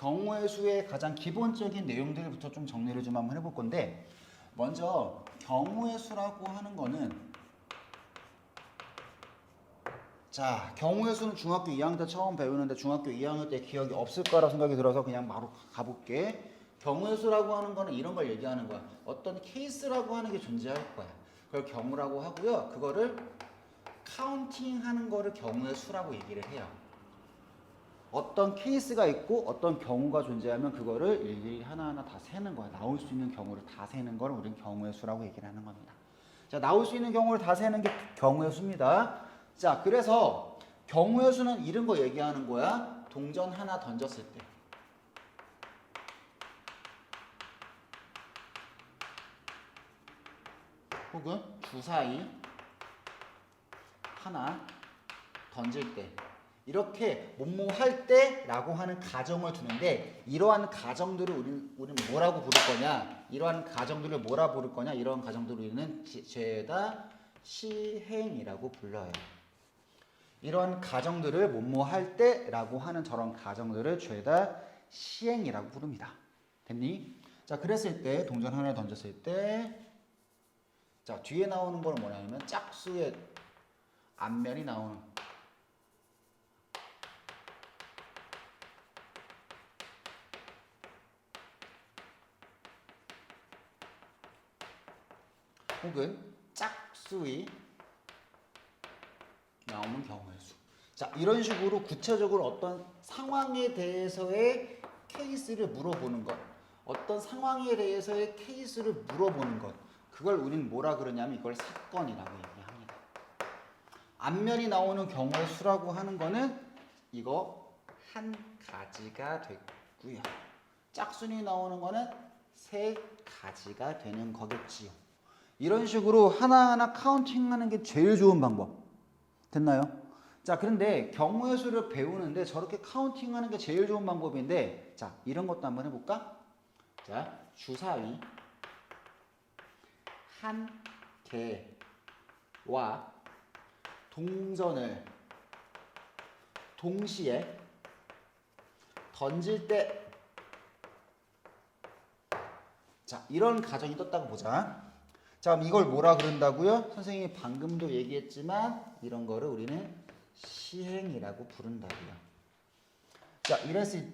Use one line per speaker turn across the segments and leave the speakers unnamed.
경우의 수의 가장 기본적인 내용들부터 좀 정리를 좀 한번 해볼 건데, 먼저 경우의 수라고 하는 거는, 자, 경우의 수는 중학교 2학년 때 처음 배우는데 중학교 2학년 때 기억이 없을 거라 생각이 들어서 그냥 바로 가볼게. 경우의 수라고 하는 거는 이런 걸 얘기하는 거야. 어떤 케이스라고 하는 게 존재할 거야. 그걸 경우라고 하고요. 그거를 카운팅하는 거를 경우의 수라고 얘기를 해요. 어떤 케이스가 있고 어떤 경우가 존재하면 그거를 일일이 하나하나 다 세는 거야. 나올 수 있는 경우를 다 세는 걸 우리는 경우의 수라고 얘기를 하는 겁니다. 자, 나올 수 있는 경우를 다 세는 게 경우의 수입니다. 자, 그래서 경우의 수는 이런 거 얘기하는 거야. 동전 하나 던졌을 때. 혹은 주사위 하나 던질 때. 이렇게 뭐뭐 할 때라고 하는 가정을 두는데, 이러한 가정들을 우리는 뭐라고 부를 거냐? 이러한 가정들을 뭐라 부를 거냐? 이러한 가정들을 우리는 죄다 시행이라고 불러요. 이러한 가정들을 뭐뭐 할 때라고 하는 저런 가정들을 죄다 시행이라고 부릅니다. 됐니? 자, 그랬을 때 동전 하나 던졌을 때, 자, 뒤에 나오는 건 뭐냐면 짝수의 앞면이 나오는, 혹은 짝수의 나오는 경우의 수. 자, 이런 식으로 구체적으로 어떤 상황에 대해서의 케이스를 물어보는 것, 어떤 상황에 대해서의 케이스를 물어보는 것, 그걸 우리는 뭐라 그러냐면 이걸 사건이라고 얘기합니다. 앞면이 나오는 경우의 수라고 하는 거는 이거 한 가지가 됐고요. 짝순이 나오는 거는 세 가지가 되는 거겠지요. 이런 식으로 하나하나 카운팅하는 게 제일 좋은 방법. 됐나요? 자, 그런데 경우의 수를 배우는데 저렇게 카운팅하는 게 제일 좋은 방법인데, 자, 이런 것도 한번 해볼까? 자, 주사위 한 개와 동전을 동시에 던질 때, 자, 이런 가정이 떴다고 보자. 자, 그럼 이걸 뭐라 그런다고요? 선생님이 방금도 얘기했지만 이런 거를 우리는 시행이라고 부른다고요. 자, 이랬을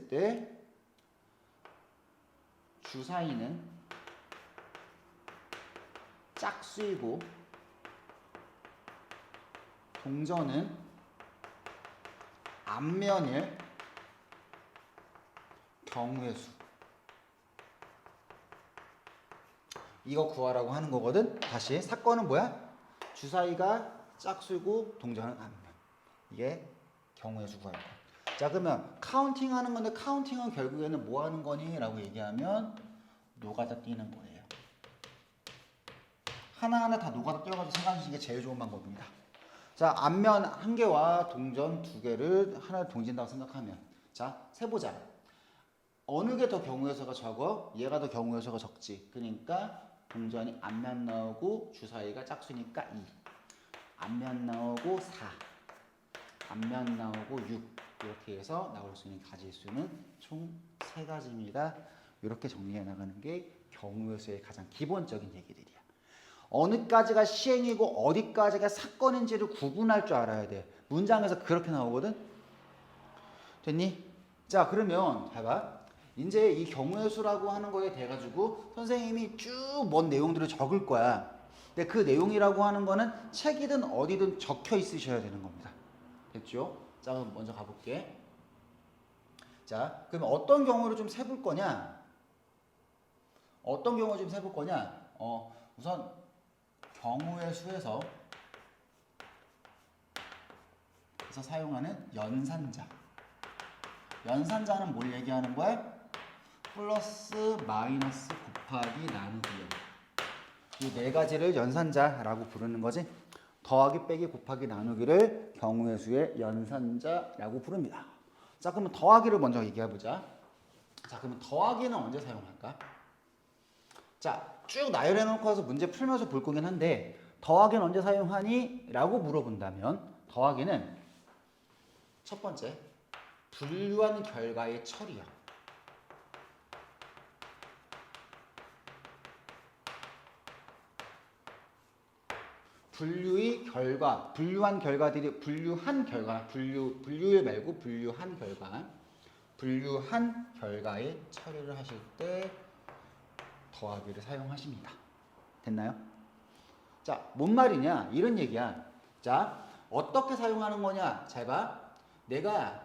때 주사위는 짝수이고 동전은 앞면일 경우의 수. 이거 구하라고 하는 거거든. 다시 사건은 뭐야? 주사위가 짝수고 동전은 앞면. 이게 경우의 수 구할 거. 자, 그러면 카운팅 하는 건데, 카운팅은 결국에는 뭐 하는 거니? 라고 얘기하면 노가다 뛰는 거예요. 하나하나 다 노가다 뛰어가지고 생각하시는 게 제일 좋은 방법입니다. 자, 앞면 한 개와 동전 두 개를 하나를 동진다고 생각하면, 자, 세보자. 어느 게 더 경우의 수가 적어? 얘가 더 경우의 수가 적지. 그러니까 동전이 앞면 나오고 주사위가 짝수니까 2. 앞면 나오고 4. 앞면 나오고 6. 이렇게 해서 나올 수 있는 가지수는 총 3가지입니다. 이렇게 정리해 나가는 게 경우의 수의 가장 기본적인 얘기들이야. 어느까지가 시행이고 어디까지가 사건인지를 구분할 줄 알아야 돼. 문장에서 그렇게 나오거든. 됐니? 자, 그러면 봐봐. 이제 이 경우의 수라고 하는 거에 대해 가지고 선생님이 쭉 뭔 내용들을 적을 거야. 근데 그 내용이라고 하는 거는 책이든 어디든 적혀 있으셔야 되는 겁니다. 됐죠? 자, 그럼 먼저 가볼게. 자, 그러면 어떤 경우를 좀 세볼 거냐? 어떤 경우를 좀 세볼 거냐? 우선 경우의 수에서 사용하는 연산자. 연산자는 뭘 얘기하는 거야? 플러스, 마이너스, 곱하기, 나누기요. 이 네 가지를 연산자라고 부르는 거지. 더하기, 빼기, 곱하기, 나누기를 경우의 수의 연산자라고 부릅니다. 자, 그러면 더하기를 먼저 얘기해보자. 자, 그러면 더하기는 언제 사용할까? 자, 쭉 나열해 놓고 와서 문제 풀면서 볼 거긴 한데, 더하기는 언제 사용하니? 라고 물어본다면, 더하기는 첫 번째, 분류한 결과의 처리요. 분류의 결과, 분류한 결과들이 분류일 말고 분류한 결과의 처리를 하실 때 더하기를 사용하십니다. 됐나요? 자, 뭔 말이냐? 이런 얘기야. 자, 어떻게 사용하는 거냐? 잘 봐. 내가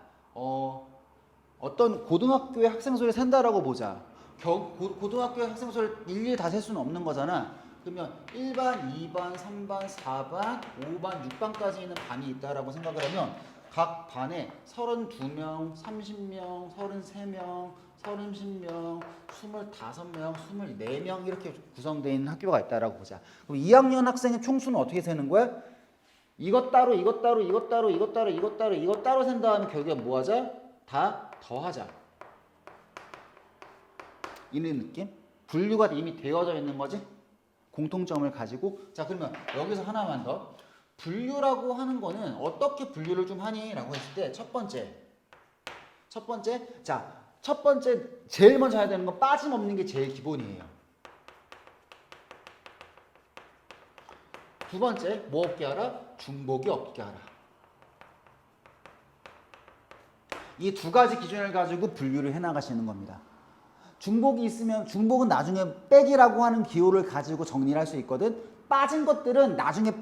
어떤 고등학교의 학생 수를 센다라고 보자. 고등학교의 학생 수를 일일이 다 셀 수는 없는 거잖아. 그러면 1반, 2반, 3반, 4반, 5반, 6반까지 있는 반이 있다라고 생각을 하면 각 반에 32명, 30명, 33명, 30명, 25명, 24명 이렇게 구성되어 있는 학교가 있다라고 보자. 그럼 2학년 학생의 총수는 어떻게 세는 거야? 이것 따로 이것 따로 이것 따로 이것 따로 이것 따로 이것 따로 센 다음에 결국에 뭐 하자? 다 더하자. 이런 느낌? 분류가 이미 되어져 있는 거지? 공통점을 가지고. 자, 그러면 여기서 하나만 더. 분류라고 하는 거는 어떻게 분류를 좀 하니? 라고 했을 때 첫 번째. 자, 첫 번째 제일 먼저 해야 되는 건 빠짐없는 게 제일 기본이에요. 두 번째, 뭐 없게 하라? 중복이 없게 하라. 이 두 가지 기준을 가지고 분류를 해나가시는 겁니다. 중복이 있으면 중복은 나중에 빼기라고 하는 기호를 가지고 정리를 할 수 있거든. 빠진 것들은 나중에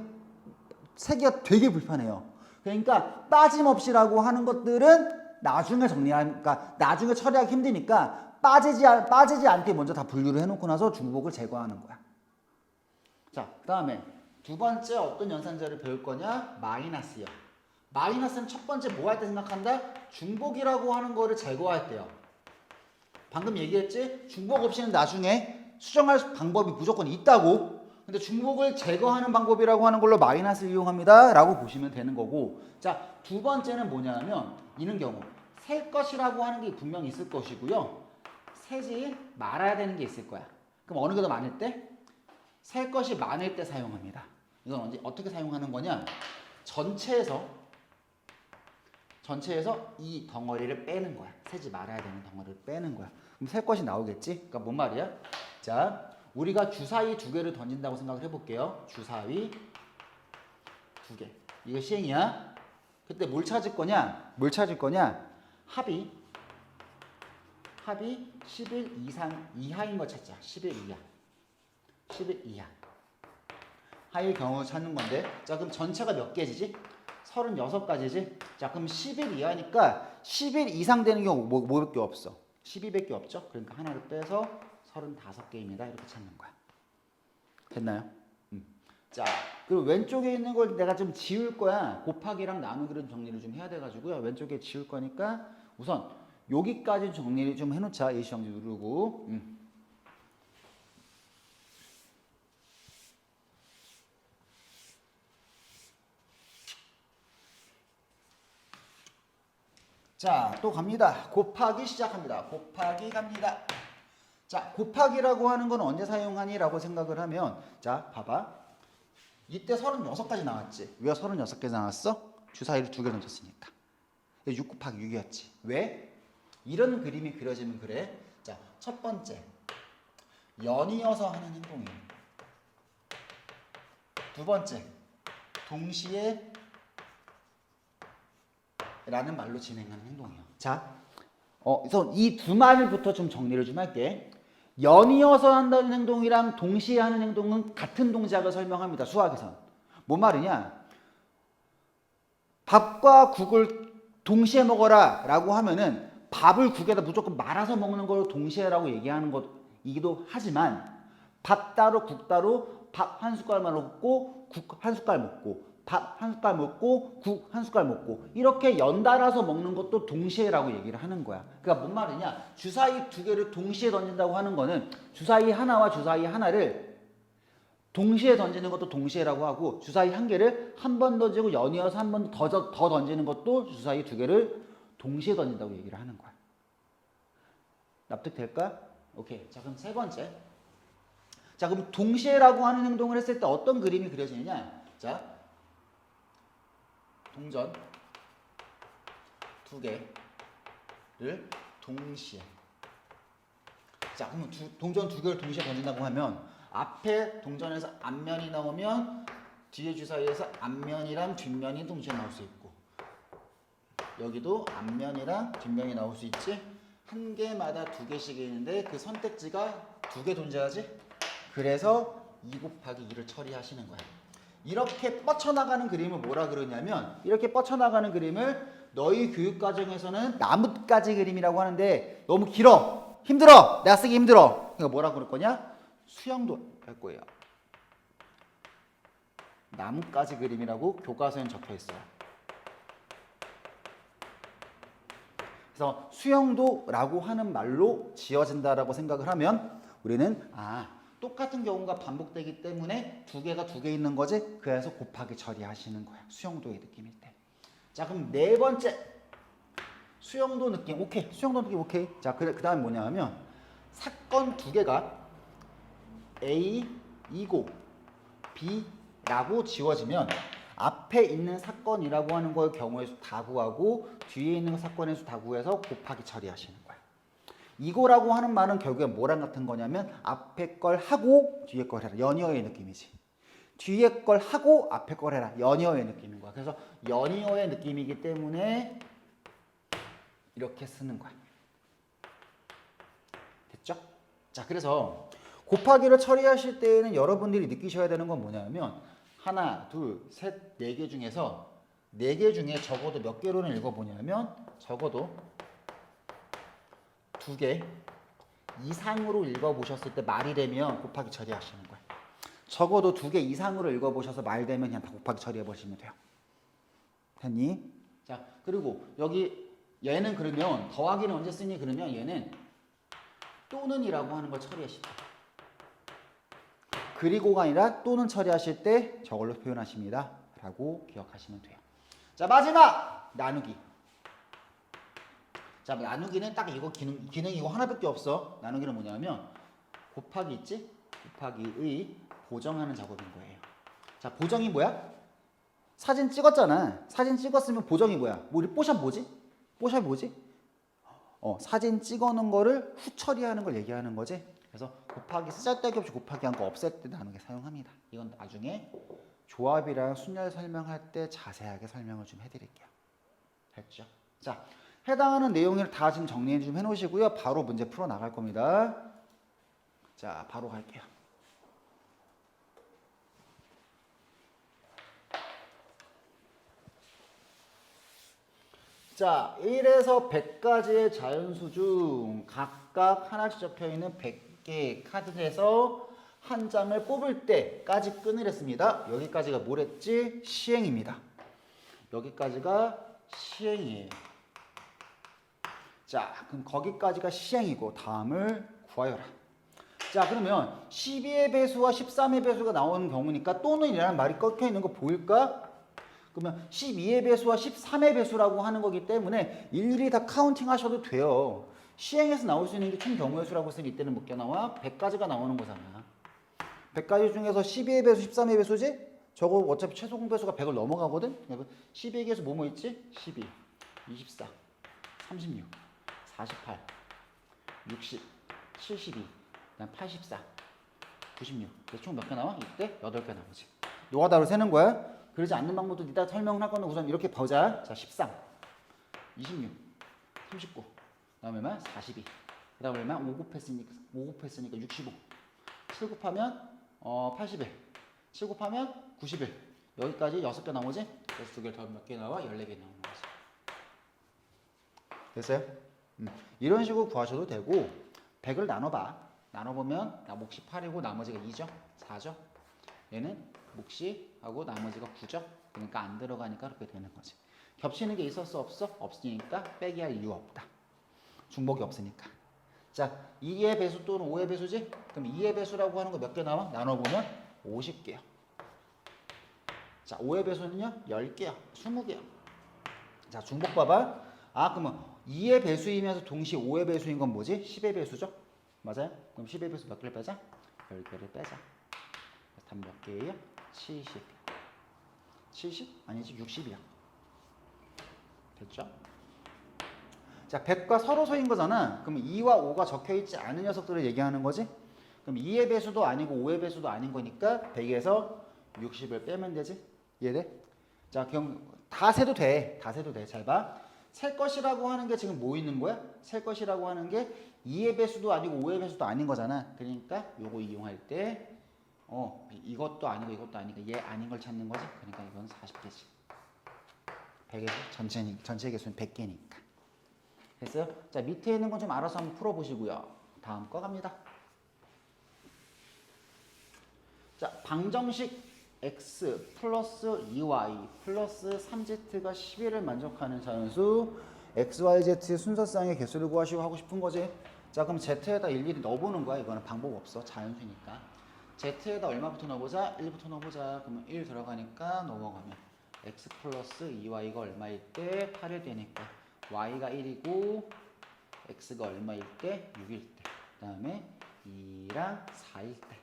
세기가 되게 불편해요. 그러니까 빠짐없이라고 하는 것들은 나중에 그러니까 나중에 처리하기 힘드니까 빠지지 않게 먼저 다 분류를 해놓고 나서 중복을 제거하는 거야. 자, 그 다음에 두 번째 어떤 연산자를 배울 거냐? 마이너스요. 마이너스는 첫 번째 뭐 할 때 생각한다? 중복이라고 하는 거를 제거할 때요. 방금 얘기했지? 중복 없이는 나중에 수정할 방법이 무조건 있다고. 근데 중복을 제거하는 방법이라고 하는 걸로 마이너스를 이용합니다 라고 보시면 되는 거고. 자, 두 번째는 뭐냐면 이런 경우 셀 것이라고 하는 게 분명히 있을 것이고요. 세지 말아야 되는 게 있을 거야. 그럼 어느 게 더 많을 때? 셀 것이 많을 때 사용합니다. 이건 어떻게 사용하는 거냐? 전체에서 이 덩어리를 빼는 거야. 세지 말아야 되는 덩어리를 빼는 거야. 그럼 셀 것이 나오겠지? 그러니까 뭔 말이야? 자, 우리가 주사위 두 개를 던진다고 생각을 해볼게요. 주사위 두 개. 이거 시행이야. 그때 뭘 찾을 거냐? 합이 10일 이하인 거 찾자. 10일 이하. 하일 경우 찾는 건데. 자, 그럼 전체가 몇 개지지? 36가지지? 자, 그럼 10일 이하니까 10일 이상 되는 경우 뭐밖에 없어? 12밖에 없죠? 그러니까 하나를 빼서 35개입니다. 이렇게 찾는 거야. 됐나요? 자, 그리고 왼쪽에 있는 걸 내가 좀 지울 거야. 곱하기랑 나누기를 정리를 좀 해야 돼가지고요. 왼쪽에 지울 거니까 우선 여기까지 정리를 좀 해놓자. 예시정지 누르고. 자, 또 갑니다. 곱하기 시작합니다. 곱하기 갑니다. 자, 곱하기라고 하는 건 언제 사용하니? 라고 생각을 하면, 자, 봐봐. 이때 36까지 나왔지. 왜 36개 나왔어? 주사위를 두 개 던졌으니까. 6 곱하기 6이었지. 왜? 이런 그림이 그려지면 그래. 자, 첫 번째. 연이어서 하는 행동이에요. 두 번째. 동시에 라는 말로 진행하는 행동이에요. 자, 그래서 이 두 말부터 좀 정리를 좀 할게. 연이어서 한다는 행동이랑 동시에 하는 행동은 같은 동작을 설명합니다. 수학에선. 뭔 말이냐? 밥과 국을 동시에 먹어라 라고 하면은 밥을 국에다 무조건 말아서 먹는 걸 동시에라고 얘기하는 것이기도 하지만 밥 따로 국 따로 밥 한 숟갈만 먹고 국 한 숟갈 먹고 밥 한 숟갈 먹고 국 한 숟갈 먹고 이렇게 연달아서 먹는 것도 동시에라고 얘기를 하는 거야. 그러니까 뭔 말이냐? 주사위 두 개를 동시에 던진다고 하는 거는 주사위 하나와 주사위 하나를 동시에 던지는 것도 동시에라고 하고 주사위 한 개를 한 번 던지고 연이어서 한 번 더 던지는 것도 주사위 두 개를 동시에 던진다고 얘기를 하는 거야. 납득될까? 오케이. 자, 그럼 세 번째. 자, 그럼 동시에라고 하는 행동을 했을 때 어떤 그림이 그려지느냐? 자, 동전 두 개. 동시에. 자, 그러면 동전 두 개를 동시에 던진다고 하면 앞에 동전에서 앞면이 나오면 뒤에 주사위에서 앞면이랑 뒷면이 동시에 나올 수 있고, 여기도 앞면이랑 뒷면이 나올 수 있지. 한 개마다 두 개씩 있는데 그 선택지가 두 개 존재하지. 그래서 2 곱하기 2를 처리하시는 거야. 이렇게 뻗쳐나가는 그림을 뭐라 그러냐면, 이렇게 뻗쳐나가는 그림을 너희 교육과정에서는 나뭇가지 그림이라고 하는데, 너무 길어, 힘들어, 내가 쓰기 힘들어, 그러니까 뭐라 그럴 거냐? 수영도 할 거예요. 나뭇가지 그림이라고 교과서엔 적혀 있어요. 그래서 수영도라고 하는 말로 지어진다라고 생각을 하면 우리는 똑같은 경우가 반복되기 때문에 두 개가 두 개 있는 거지. 그래서 곱하기 처리하시는 거야. 수영도의 느낌일 때. 자, 그럼 네 번째 수영도 느낌. 오케이. 수영도 느낌 오케이. 자, 그다음 뭐냐면 사건 두 개가 A이고 B라고 지워지면 앞에 있는 사건이라고 하는 거의 경우의 수 다 구하고 뒤에 있는 사건의 수 다 구해서 곱하기 처리하시는 거야. 이거라고 하는 말은 결국에 뭐랑 같은 거냐면 앞에 걸 하고 뒤에 걸 해라. 연이어의 느낌이지. 뒤에 걸 하고 앞에 걸 해라. 연이어의 느낌인 거야. 그래서 연이어의 느낌이기 때문에 이렇게 쓰는 거야. 됐죠? 자, 그래서 곱하기를 처리하실 때에는 여러분들이 느끼셔야 되는 건 뭐냐면 하나, 둘, 셋, 네 개 중에서 네 개 중에 적어도 몇 개로는 읽어보냐면 적어도 두 개 이상으로 읽어보셨을 때 말이 되면 곱하기 처리하시는 거예요. 적어도 두 개 이상으로 읽어보셔서 말 되면 그냥 다 곱하기 처리해버리시면 돼요. 됐니? 자, 그리고 여기 얘는 그러면 더하기는 언제 쓰니? 그러면 얘는 또는이라고 하는 걸 처리하실 때, 그리고가 아니라 또는 처리하실 때 저걸로 표현하십니다 라고 기억하시면 돼요. 자, 마지막 나누기. 자, 나누기는 딱 이거 기능이 이거 하나밖에 없어. 나누기는 뭐냐면 곱하기 있지? 곱하기의 보정하는 작업인 거예요. 자, 보정이 뭐야? 사진 찍었잖아. 사진 찍었으면 보정이 뭐야? 우리 뽀샵 뭐지? 뽀샵이 뭐지? 사진 찍어놓은 거를 후 처리하는 걸 얘기하는 거지. 그래서 곱하기 쓰잘데기 없이 곱하기 한 거 없앨 때 나누기 사용합니다. 이건 나중에 조합이랑 순열 설명할 때 자세하게 설명을 좀 해드릴게요. 됐죠? 자, 해당하는 내용을 다 지금 정리 좀 해놓으시고요. 바로 문제 풀어 나갈 겁니다. 자, 바로 갈게요. 자, 1에서 100까지의 자연수 중 각각 하나씩 적혀있는 100개의 카드에서 한 장을 뽑을 때까지 끈을 했습니다. 여기까지가 뭐랬지? 시행입니다. 여기까지가 시행이에요. 자, 그럼 거기까지가 시행이고 다음을 구하여라. 자, 그러면 12의 배수와 13의 배수가 나오는 경우니까 또는이라는 말이 꺾여 있는 거 보일까? 그러면 12의 배수와 13의 배수라고 하는 거기 때문에 일일이 다 카운팅 하셔도 돼요. 시행에서 나올 수 있는 게 총 경우의 수라고 했으니 이때는 몇 개 나와? 100가지가 나오는 거잖아. 100가지 중에서 12의 배수, 13의 배수지? 저거 어차피 최소 공배수가 100을 넘어가거든? 12의 개수 뭐뭐 있지? 12, 24, 36, 48, 60, 72, 그다음 84, 96. 그래서 총 몇 개 나와? 이때 8개 나오지. 노가다로 세는 거야. 그러지 않는 방법도 이따 설명을 할 건데 우선 이렇게 보자. 자, 13, 26, 39, 그다음에 얼마? 42, 그다음에 얼마? 5 곱했으니까 65, 7 곱하면 81, 7 곱하면 91. 여기까지 6개 나오지? 그래서 두 개를 더 몇 개 나와? 14개 나오는 거지. 됐어요? 이런 식으로 구하셔도 되고 100을 나눠봐. 나눠보면 몫이 8이고 나머지가 2죠? 4죠? 얘는 몫이 하고 나머지가 9죠? 그러니까 안 들어가니까 그렇게 되는 거지. 겹치는 게 있었어? 없어? 없으니까 빼기 할 이유 없다. 중복이 없으니까. 자, 2의 배수 또는 5의 배수지? 그럼 2의 배수라고 하는 거 몇 개 나와? 나눠보면 50개요. 자, 5의 배수는요? 10개요. 20개요. 자, 중복 봐봐. 그러면 2의 배수이면서 동시에 5의 배수인 건 뭐지? 10의 배수죠? 맞아요? 그럼 10의 배수 몇 개를 빼자? 10개를 빼자. 답 몇 개예요? 70. 70? 아니지, 60이야. 됐죠? 자, 100과 서로소인 거잖아. 그럼 2와 5가 적혀있지 않은 녀석들을 얘기하는 거지. 그럼 2의 배수도 아니고 5의 배수도 아닌 거니까 100에서 60을 빼면 되지. 이해돼? 자, 그럼 다 세도 돼. 다 세도 돼. 잘 봐. 셀 것이라고 하는 게 지금 뭐 있는 거야? 셀 것이라고 하는 게 2의 배수도 아니고 5의 배수도 아닌 거잖아. 그러니까 요거 이용할 때 이것도 아니고 이것도 아니고 얘 아닌 걸 찾는 거지. 그러니까 이건 40개지. 100에서 전체 개수는 100개니까. 됐어요? 자, 밑에 있는 건 좀 알아서 한번 풀어보시고요. 다음 거 갑니다. 자, 방정식 x 플러스 2y 플러스 3z가 11을 만족하는 자연수 x, y, z의 순서쌍의 개수를 구하시고 하고 싶은 거지. 자, 그럼 z에다 일일이 넣어보는 거야. 이거는 방법 없어. 자연수니까. z에다 얼마부터 넣어보자? 1부터 넣어보자. 그러면 1 들어가니까 넘어가면 x 플러스 2y가 얼마일 때 8이 되니까 y가 1이고 x가 얼마일 때 6일 때 그 다음에 2랑 4일 때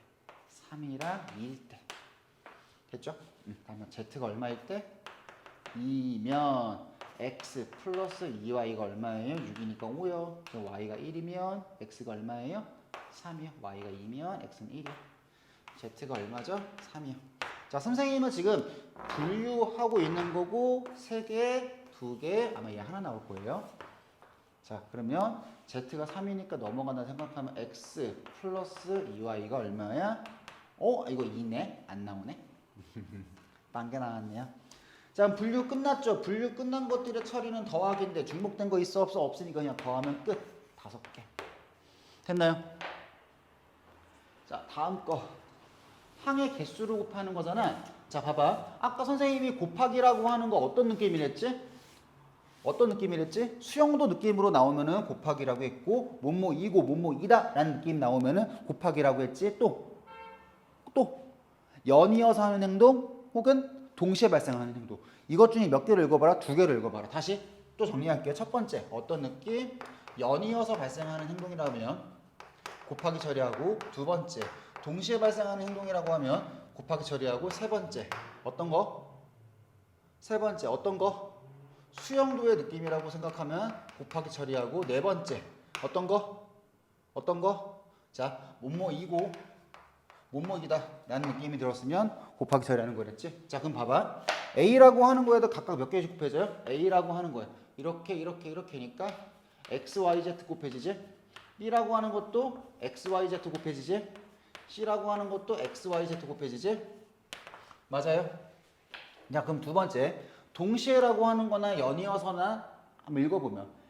3이랑 2일 때 됐죠? 그러면 z가 얼마일 때? 2면 x 플러스 2y가 얼마예요? 6이니까 5요. 그럼 y가 1이면 x가 얼마예요? 3이요. y가 2면 x는 1이요. z가 얼마죠? 3이요. 자, 선생님은 지금 분류하고 있는 거고 3개, 2개, 아마 얘 하나 나올 거예요. 자, 그러면 z가 3이니까 넘어간다 생각하면 x 플러스 2y가 얼마야? 이거 2네? 안 나오네? 딴 게 나왔네요. 자, 분류 끝났죠? 분류 끝난 것들의 처리는 더하기인데 중복된 거 있어 없어? 없으니까 그냥 더하면 끝. 5개. 됐나요? 자, 다음 거. 항의 개수를 곱하는 거잖아. 자, 봐봐. 아까 선생님이 곱하기라고 하는 거 어떤 느낌이랬지? 어떤 느낌이랬지? 수영도 느낌으로 나오면은 곱하기라고 했고 뭐뭐이고 뭐뭐이다 라는 느낌 나오면은 곱하기라고 했지. 또 연이어서 하는 행동 혹은 동시에 발생하는 행동. 이것 중에 몇 개를 읽어봐라? 2개를 읽어봐라. 다시 또 정리할게요. 첫 번째 어떤 느낌? 연이어서 발생하는 행동이라면 곱하기 처리하고, 두 번째 동시에 발생하는 행동이라고 하면 곱하기 처리하고, 세 번째 어떤 거? 세 번째 어떤 거? 수영도의 느낌이라고 생각하면 곱하기 처리하고, 네 번째 어떤 거? 어떤 거? 자, 뭐뭐이고 뭐뭐이다 라는 느낌이 들었으면 곱하기 처리하는 거랬지. 자, 그럼 봐봐. A라고 하는 거에도 각각 몇 개씩 곱해져요? A라고 하는 거에 이렇게니까 X, Y, Z 곱해지지. B라고 하는 것도 X, Y, Z 곱해지지. C라고 하는 것도 X, Y, Z 곱해지지. 맞아요? 자, 그럼 두 번째 동시에라고 하는 거나 연이어서나 한번 읽어보면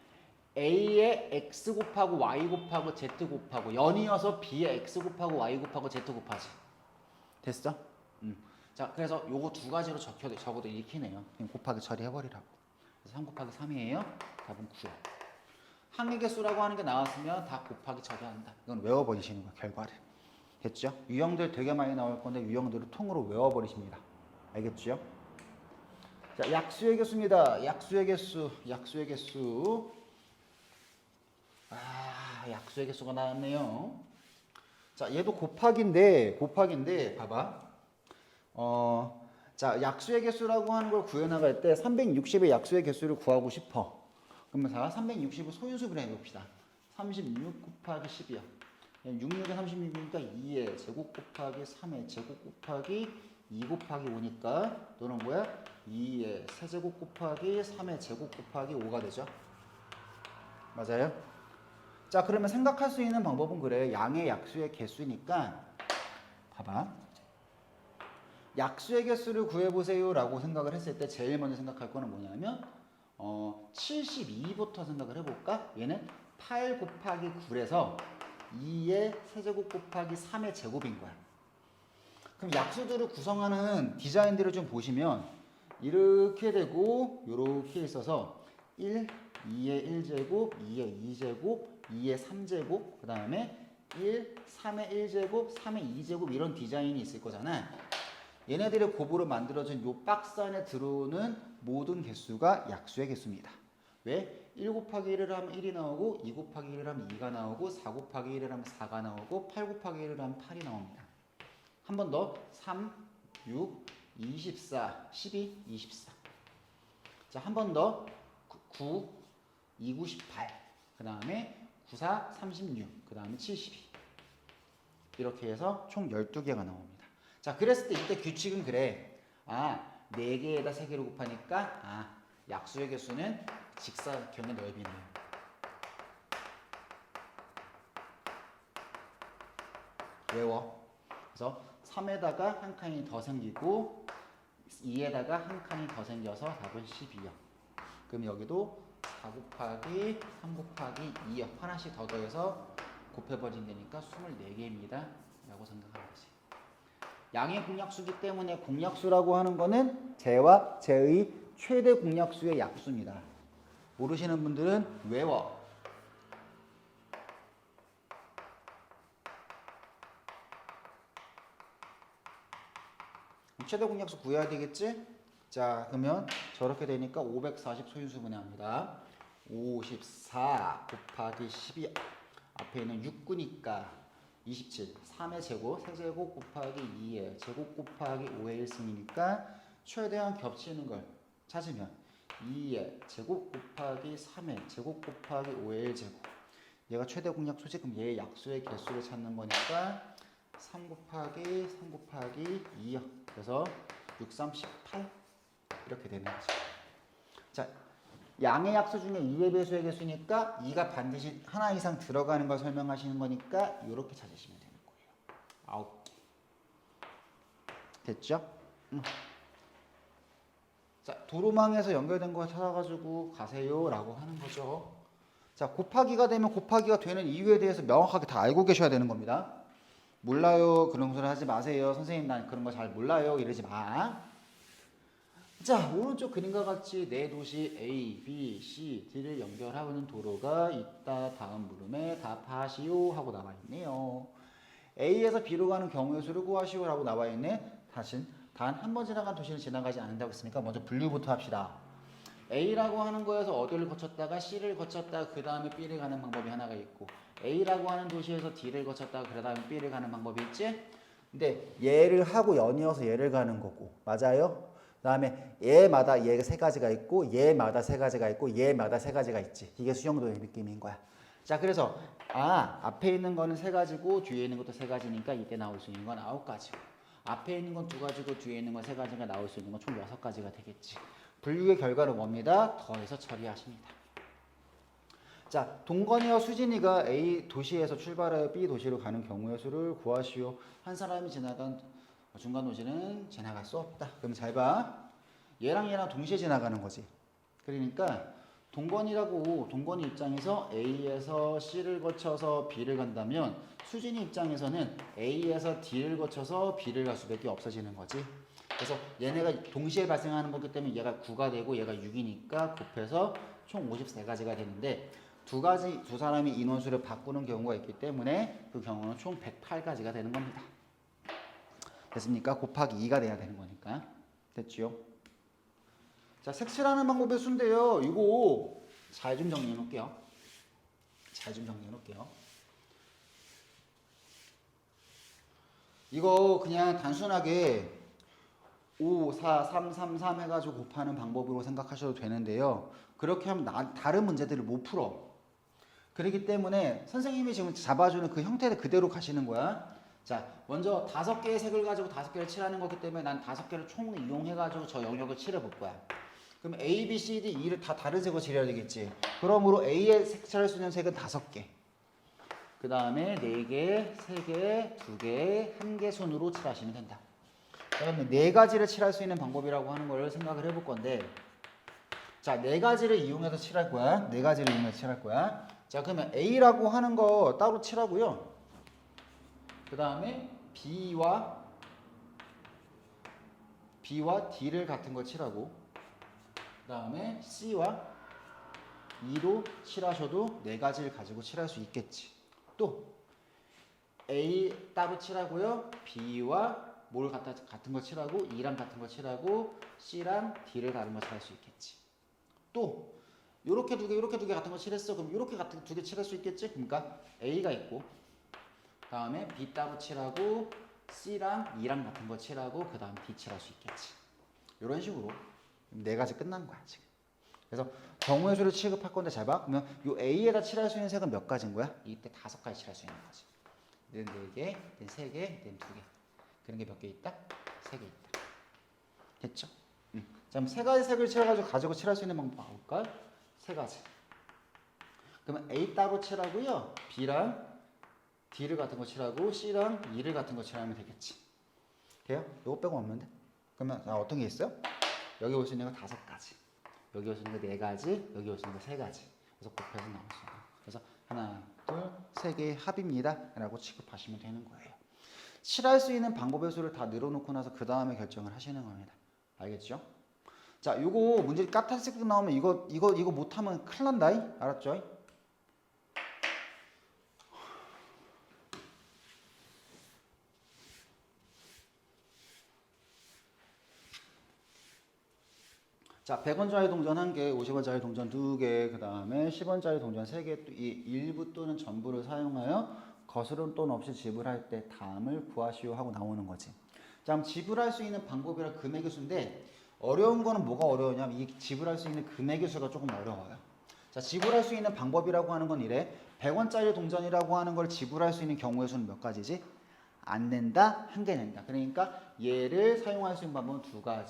A에 X 곱하고 Y 곱하고 Z 곱하고 연이어서 B에 X 곱하고 Y 곱하고 Z 곱하지. 됐어? 자, 그래서 요거 두 가지로 적어도 읽히네요. 그냥 곱하기 처리해버리라고. 그래서 3 곱하기 3이에요. 답은 9. 항의 개수라고 하는 게 나왔으면 다 곱하기 처리한다. 이건 외워버리시는 거야, 결과를. 됐죠? 유형들 되게 많이 나올 건데 유형들을 통으로 외워버리십니다. 알겠죠? 자, 약수의 개수입니다. 약수의 개수. 약수의 개수가 나왔네요. 자, 얘도 곱하기인데 봐봐. 자, 약수의 개수라고 하는 걸 구해나갈 때 360의 약수의 개수를 구하고 싶어. 그러면 자, 360을 소인수분해 해봅시다. 36 곱하기 10이야. 66에 36이니까 2의 제곱 곱하기 3의 제곱 곱하기 2 곱하기 5니까 너는 뭐야? 2의 세제곱 곱하기 3의 제곱 곱하기 5가 되죠. 맞아요? 자, 그러면 생각할 수 있는 방법은 그래. 양의 약수의 개수니까 봐봐. 약수의 개수를 구해보세요 라고 생각을 했을 때 제일 먼저 생각할 거는 뭐냐면 72부터 생각을 해볼까? 얘는 8 곱하기 9에서 2의 세제곱 곱하기 3의 제곱인 거야. 그럼 약수들을 구성하는 디자인들을 좀 보시면 이렇게 되고 이렇게 있어서 1, 2의 1제곱, 2의 2제곱, 2의 3제곱, 그 다음에 1, 3의 1제곱, 3의 2제곱 이런 디자인이 있을 거잖아. 얘네들의 곱으로 만들어진 이 박스 안에 들어오는 모든 개수가 약수의 개수입니다. 왜? 1 곱하기 1을 하면 1이 나오고 2 곱하기 1을 하면 2가 나오고 4 곱하기 1을 하면 4가 나오고 8 곱하기 1을 하면 8이 나옵니다. 한 번 더 3, 6, 24, 12, 24. 자, 한 번 더 9, 2, 9, 18. 그 다음에 9, 4, 36. 그 다음에 72. 이렇게 해서 총 12개가 나옵니다. 자, 그랬을 때 이때 규칙은 그래. 4개에다 3개를 곱하니까 약수의 개수는 직사각형의 넓이네요. 외워. 그래서 3에다가 한 칸이 더 생기고 2에다가 한 칸이 더 생겨서 답은 12요. 그럼 여기도 4 곱하기 3 곱하기 2요. 하나씩 더 더해서 곱해버린 데니까 24개입니다. 라고 생각하는 거지. 양의 공약수기 때문에 공약수라고 하는 거는 쟤와 쟤의 최대 공약수의 약수입니다. 모르시는 분들은 외워. 최대 공약수 구해야 되겠지? 자, 그러면 저렇게 되니까 540 소인수분해 합니다. 54 곱하기 12 앞에 있는 6구니까 27 3의 제곱 세제곱 곱하기 2의 제곱 곱하기 5의 1승이니까 최대한 겹치는 걸 찾으면 2의 제곱 곱하기 3의 제곱 곱하기 5의 1제곱 얘가 최대 공약수지. 그럼 얘의 약수의 개수를 찾는 거니까 3 곱하기 3 곱하기 2요. 그래서 6, 3, 18 이렇게 되는 거죠. 자, 양의 약수 중에 2의 배수의 개수니까 2가 반드시 하나 이상 들어가는 걸 설명하시는 거니까 이렇게 찾으시면 되는 거예요. 9개. 됐죠? 자, 도로망에서 연결된 거 찾아가지고 가세요 라고 하는 거죠. 자, 곱하기가 되면 곱하기가 되는 이유에 대해서 명확하게 다 알고 계셔야 되는 겁니다. 몰라요 그런 소리 하지 마세요. 선생님 난 그런 거 잘 몰라요 이러지 마. 자, 오른쪽 그림과 같이 네 도시 A, B, C, D를 연결하고 있는 도로가 있다. 다음 물음에 답하시오 하고 나와 있네요. A에서 B로 가는 경우의 수를 구하시오 라고 나와 있네. 다시 단 한 번 지나간 도시는 지나가지 않는다고 했으니까 먼저 분류부터 합시다. A라고 하는 거에서 어디를 거쳤다가 C를 거쳤다가 그 다음에 B를 가는 방법이 하나가 있고 A라고 하는 도시에서 D를 거쳤다가 그 다음에 B를 가는 방법이 있지? 근데 얘를 하고 연이어서 얘를 가는 거고 맞아요? 그 다음에 얘마다 얘가 세 가지가 있고 얘마다 세 가지가 있고 얘마다 세 가지가 있지. 이게 수영도의 느낌인 거야. 자, 그래서 앞에 있는 거는 세 가지고 뒤에 있는 것도 세 가지니까 이때 나올 수 있는 건 9가지고 앞에 있는 건 2가지고 뒤에 있는 건 세 가지가 나올 수 있는 건 총 6가지가 되겠지. 분류의 결과는 뭡니다? 더해서 처리하십니다. 자, 동건이와 수진이가 A 도시에서 출발하여 B 도시로 가는 경우의 수를 구하시오. 한 사람이 지나간 중간 도시는 지나갈 수 없다. 그럼 잘 봐. 얘랑 얘랑 동시에 지나가는 거지. 그러니까 동건이 입장에서 A에서 C를 거쳐서 B를 간다면 수진이 입장에서는 A에서 D를 거쳐서 B를 갈 수밖에 없어지는 거지. 그래서 얘네가 동시에 발생하는 거기 때문에 얘가 9가 되고 얘가 6이니까 곱해서 총 53가지가 되는데 두 사람이 인원수를 바꾸는 경우가 있기 때문에 그 경우는 총 108가지가 되는 겁니다. 됐습니까? 곱하기 2가 돼야 되는 거니까. 됐지요? 자, 색칠하는 방법의 수인데요. 이거 잘 좀 정리해 놓을게요. 이거 그냥 단순하게 5, 4, 3, 3, 3 해가지고 곱하는 방법으로 생각하셔도 되는데요. 그렇게 하면 다른 문제들을 못 풀어. 그렇기 때문에 선생님이 지금 잡아주는 그 형태 그대로 가시는 거야. 자, 먼저 5개의 색을 가지고 5개를 칠하는 거기 때문에 난 5개를 총 이용해가지고 저 영역을 칠해볼 거야. 그럼 A, B, C, D, E를 다 다른 색으로 칠해야 되겠지. 그러므로 A에 색칠할 수 있는 색은 5개. 그 다음에 4개, 3개, 2개, 1개 순으로 칠하시면 된다. 그러면 4가지를 칠할 수 있는 방법이라고 하는 걸 생각을 해볼 건데, 자, 4가지를 이용해서 칠할 거야. 4가지를 이용해서 칠할 거야. 자, 그러면 A라고 하는 거 따로 칠하고요. 그 다음에 B와 D를 같은 거 칠하고, 그 다음에 C와 E로 칠하셔도 4가지를 가지고 칠할 수 있겠지. 또 A 따로 칠하고요. B와 뭘 같은 거 칠하고 E랑 같은 거 칠하고 C랑 D를 다른 거 칠할 수 있겠지. 또 요렇게 두 개 같은 거 칠했어. 그럼 요렇게 같은 2개 칠할 수 있겠지. 그러니까 A가 있고 다음에 B 따로 칠하고 C랑 E랑 같은 거 칠하고 그 다음 D 칠할 수 있겠지. 이런 식으로 4가지 끝난 거야 지금. 그래서 경우의 수를 취급할 건데 잘 봐. 그러면 요 A에다 칠할 수 있는 색은 몇 가지인 거야? 이때 5가지 칠할 수 있는 거지. 얘는 4개, 얘는 3개, 얘는 2개. 그런 게 몇 개 있다? 3개 있다. 됐죠? 자, 그럼 3가지 색을 가지고 칠할 수 있는 방법 볼까요? 3가지. 그러면 A 따로 칠하고요. B랑 D를 같은 거 칠하고 C랑 E를 같은 거 칠하면 되겠지. 돼요? 요거 빼고 없는데? 그러면 어떤 게 있어요? 여기 올 수 있는 거 5가지. 여기 올 수 있는 거 4가지. 여기 올 수 있는 거 3가지. 그래서 곱해서 나올 수 있어요. 그래서 하나, 둘, 3개의 합입니다. 라고 취급하시면 되는 거예요. 칠할 수 있는 방법의 수를 다 늘어놓고 나서 그 다음에 결정을 하시는 겁니다. 알겠죠? 자, 요거 문제 까탈색 나오면 이거 못하면 큰일 난다. 알았죠? 자, 100원짜리 동전 1개, 50원짜리 동전 2개, 그 다음에 10원짜리 동전 3개, 이 일부 또는 전부를 사용하여 거스름 돈 없이 지불할 때 다음을 구하시오 하고 나오는 거지. 자, 그럼 지불할 수 있는 방법이랑 금액의 수인데 어려운 거는 뭐가 어려우냐면 이 지불할 수 있는 금액의 수가 조금 어려워요. 자, 지불할 수 있는 방법이라고 하는 건 이래. 100원짜리 동전이라고 하는 걸 지불할 수 있는 경우의 수는 몇 가지지? 안 낸다, 1개 낸다. 그러니까 얘를 사용할 수 있는 방법은 2가지.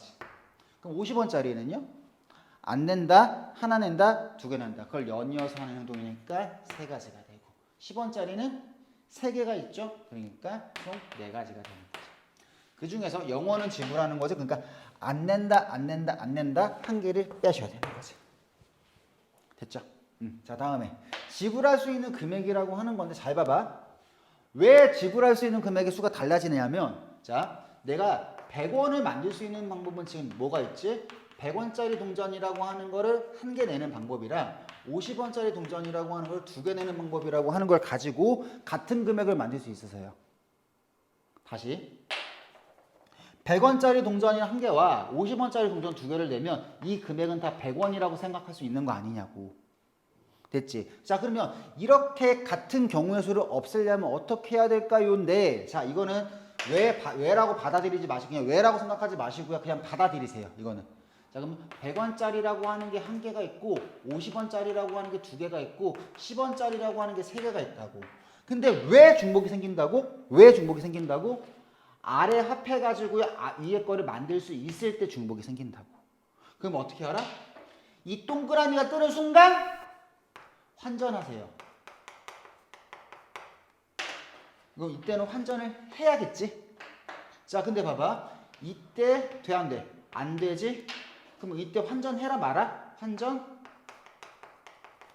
그럼 50원짜리는요? 안 낸다, 하나 낸다, 2개 낸다. 그걸 연이어서 하는 행동이니까 3가지가 되고 10원짜리는 3개가 있죠? 그러니까 총 4가지가 되는 거죠. 그 중에서 0원은 지불하는 거죠. 그러니까 안 낸다, 안 낸다, 안 낸다 1개를 빼셔야 되는 거지. 됐죠? 자, 다음에 지불할 수 있는 금액이라고 하는 건데 잘 봐봐. 왜 지불할 수 있는 금액의 수가 달라지냐면 자, 내가 100원을 만들 수 있는 방법은 지금 뭐가 있지? 100원짜리 동전이라고 하는 거를 1개 내는 방법이랑 50원짜리 동전이라고 하는 걸 2개 내는 방법이라고 하는 걸 가지고 같은 금액을 만들 수 있어서요. 다시 100원짜리 동전이 1개와 50원짜리 동전 2개를 내면 이 금액은 다 100원이라고 생각할 수 있는 거 아니냐고. 됐지? 자, 그러면 이렇게 같은 경우의 수를 없애려면 어떻게 해야 될까요?인데 자, 이거는 왜라고 받아들이지 마시고 그냥 왜라고 생각하지 마시고요. 그냥 받아들이세요. 이거는. 자, 그러면 100원짜리라고 하는 게 1개가 있고 50원짜리라고 하는 게 2개가 있고 10원짜리라고 하는 게 3개가 있다고. 근데 왜 중복이 생긴다고? 왜 중복이 생긴다고? 아래 합해가지고 위에 거를 만들 수 있을 때 중복이 생긴다고. 그럼 어떻게 알아? 이 동그라미가 뜨는 순간 환전하세요. 그럼 이때는 환전을 해야겠지? 자, 근데 봐봐. 이때 돼, 안 돼? 안 되지? 그럼 이때 환전해라 말아? 환전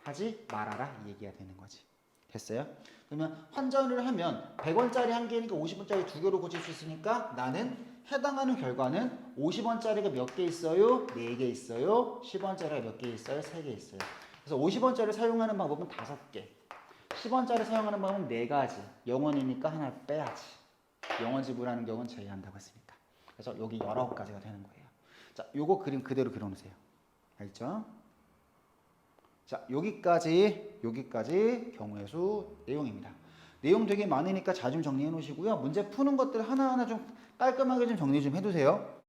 하지 말아라 이 얘기가 되는 거지. 됐어요? 그러면 환전을 하면 100원짜리 1개니까 50원짜리 2개로 고칠 수 있으니까 나는 해당하는 결과는 50원짜리가 몇 개 있어요? 4개 있어요. 10원짜리가 몇 개 있어요? 3개 있어요. 그래서 50원짜리 사용하는 방법은 5개. 10원짜리 사용하는 방법은 4가지. 0원이니까 하나 빼야지. 0원 지불하는 경우는 제외한다고 했으니까. 그래서 여기 19가지가 되는 거예요. 자, 요거 그림 그대로 그려놓으세요. 알죠? 자, 여기까지 경우의 수 내용입니다. 내용 되게 많으니까 잘 좀 정리해 놓으시고요. 문제 푸는 것들 하나하나 좀 깔끔하게 좀 정리 좀 해두세요.